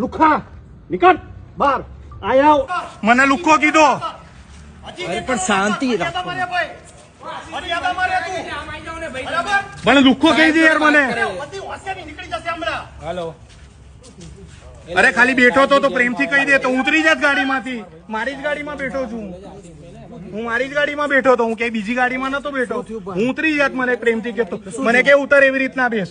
લુખા નીકળ બહાર આય આવ મને લુખ્ખો કીધો. અરે પણ શાંતિ રાખો. મને લુખ્ખો કહી દે યાર મને. હાલો. અરે ખાલી બેઠો તો પ્રેમથી કહી દે તો ઉતરી જાત ગાડીમાંથી. મારી જ ગાડીમાં બેઠો છું હું મારી જ ગાડીમાં બેઠો તો હું કઈ બીજી ગાડીમાં નતો બેઠો. હું ઉતરી જાત મને પ્રેમથી કહેતો મને કે ઉતર એવી રીતના બેસ.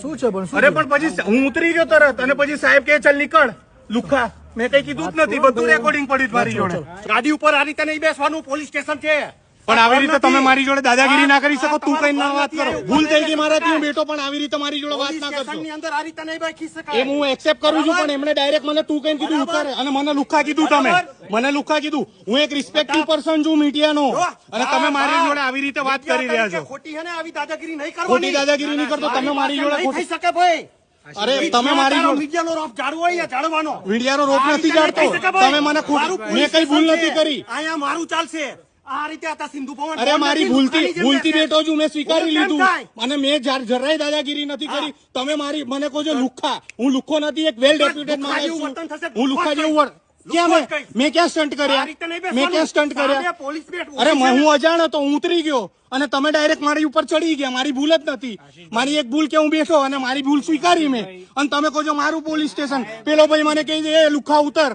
શું છે પણ અરે પણ પછી હું ઉતરી ગયો તરત અને પછી સાહેબ કે ચાલ નીકળ લુખ્ખા. મેં કઈ કીધું જ નથી. બધું રેકોર્ડિંગ પડ્યું છે મારી જોડે. ગાડી ઉપર આ રીતે નહીં બેસવાનું પોલીસ સ્ટેશન છે પણ આવી રીતે તમે મારી જોડે દાદાગીરી ના કરી શકો. તું કઈ ના વાત કરો. ભૂલ થઈ ગઈ મારાથી હું બેઠો પણ આવી રીતે મારી જોડે વાત ના કરશો. ની અંદર આ રીતે નહીં બેસી એ શકાય. હું એક્સેપ્ટ કરું છું પણ એમણે ડાયરેક્ટ મને તું કઈ કીધું ઉતાર અને મને લુખ્ખા કીધું. તમે મને લુખ્ખા કીધું. હું એક રિસ્પેક્ટિવ પર્સન છું મીડિયાનો અને તમે મારી જોડે આવી રીતે વાત કરી રહ્યા છો. ખોટી હે ને આવી દાદાગીરી નહીં ખોટી કરવાની. દાદાગીરી નહીં કરતો. તમે મારી જોડે નહીં થઈ ખોટી- શકે ભાઈ. અરે તમે મારી જોડે મીડિયાનો રોપ જાળવો હોય જાળવાનો. મીડિયાનો રોપ નથી જાણતો. તમે મને મેં કઈ ભૂલ નથી કરી. અહીંયા મારું ચાલશે. આ રીતે હતા સિંધુ ભવન. અરે મારી ભૂલથી બેઠો છું. મેં સ્વીકારી ભૂલ કેમ લીધું થાય? અને મેં જરાય દાદાગીરી નથી કરી. તમે મારી મને કહો છો લુખ્ખા. હું લુખ્ખો નથી. એક વેલ ડેપ્યુટેડ લુખ્ખા માણસ જેવું છું. વર્તન થશે. હું લુખ્ખા જેવું ક્યાં મેં ક્યાં સ્ટન્ટ આ કર્યા? રીતે નહીં મેં બેસવાનું. ક્યાં સ્ટન્ટ કર્યા? સામે પોલીસ બેઠ અરે ઊભી છે. હું અજાણ હતો. હું ઉતરી ગયો અને તમે ડાયરેક્ટ મારી ઉપર ચડી ગયા. મારી ભૂલ જ નથી. મારી એક ભૂલ કે હું બેઠો અને મારી ભૂલ સ્વીકારી મેં. અને તમે કહો છો મારું પોલીસ સ્ટેશન. પેલો ભાઈ મને કહી દે એ લુખ્ખા ઉતર.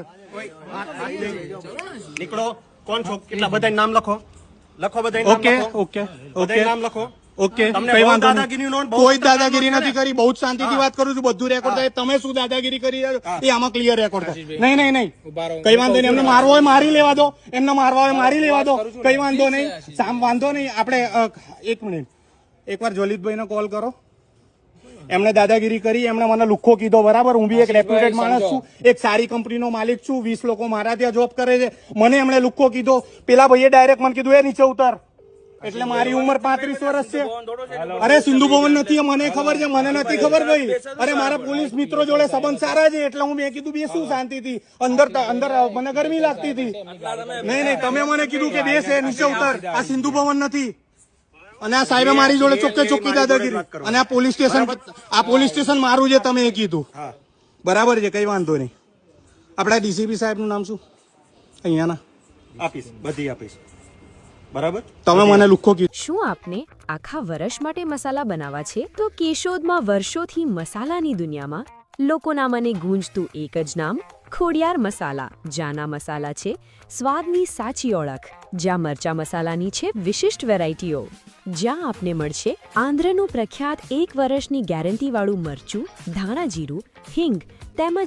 નીકળો. કોણ છો? કેટલા બધા નામ લખો. લખો બધા નામ ઓકે લખો. ઓકે બધાય ઓકે નામ લખો. ઓકે તમને કઈ બહુ વાંધો દાદાગીરી નો નહીં. બહુ કોઈ ખતરનાક દાદાગીરી છે ને? નથી કરી. બહુ જ શાંતિથી વાત કરું છું. બધું રેકોર્ડ થાય. તમે શું દાદાગીરી કરી રહ્યા છો એ આમાં ક્લિયર રેકોર્ડ થાય. નહીં નહીં નહીં કઈ વાંધો નહીં. એમને મારવો હોય મારી લેવા દો. એમને મારવા હોય મારી લેવા દો. કઈ વાંધો નહીં. સામ વાંધો નહીં. આપણે એક મિનિટ એકવાર જોલિતભાઈને કોલ કરો. એમણે દાદાગીરી કરી. એમણે મને લુખ્ખો કીધો. બરાબર. હું બી એક રેપ્યુટેડ માણસ છું. એક સારી કંપનીનો માલિક છું. 20 લોકો મારા ત્યાં જોબ કરે છે. મને એમણે લુખ્ખો કીધો. પેલા ભાઈએ ડાયરેક્ટ મને કીધું એ નીચે ઉતર. એટલે મારી ઉંમર 35 વર્ષ છે. અરે સિંધુ ભવન નથી. મને ખબર છે. મને નથી ખબર ભાઈ. અરે મારા પોલીસ મિત્રો જોડે સંબંધ સારા છે એટલે હું મેં કીધું બેસું શાંતિથી. અંદર મને ગરમી લાગતી હતી. નહીં તમે મને કીધું કે બેસે નીચે ઉતર. આ સિંધુ ભવન નથી. અને આ સાહેબે મારી જોડે ચોખ્ખી દાદાગીરી. અને આ પોલીસ સ્ટેશન મારું છે. તમે એ કીધું બરાબર છે. કઈ વાંધો નહીં. આપડા ડીસીપી સાહેબ નું નામ શું અહીંયાના? આપીશ. બધી આપીશ. બરાબર. તમે મને લુખ્ખો કીધું. શું આપને આખા વર્ષ માટે મસાલા બનાવવા છે? તો કેશોદમાં વર્ષોથી મસાલાની દુનિયામાં લોકોના મને ગૂંજતું એક જ નામ ખોડિયાર મસાલા. જ્યાંના મસાલા છે સ્વાદની સાચી ઓળખ. જ્યાં મરચા મસાલાની છે વિશિષ્ટ વેરાયટીઓ. જ્યાં આપને મળશે આંધ્રનું પ્રખ્યાત 1 વર્ષની ગેરંટીવાળું મરચું, ધાણા જીરું, હિંગ તેમજ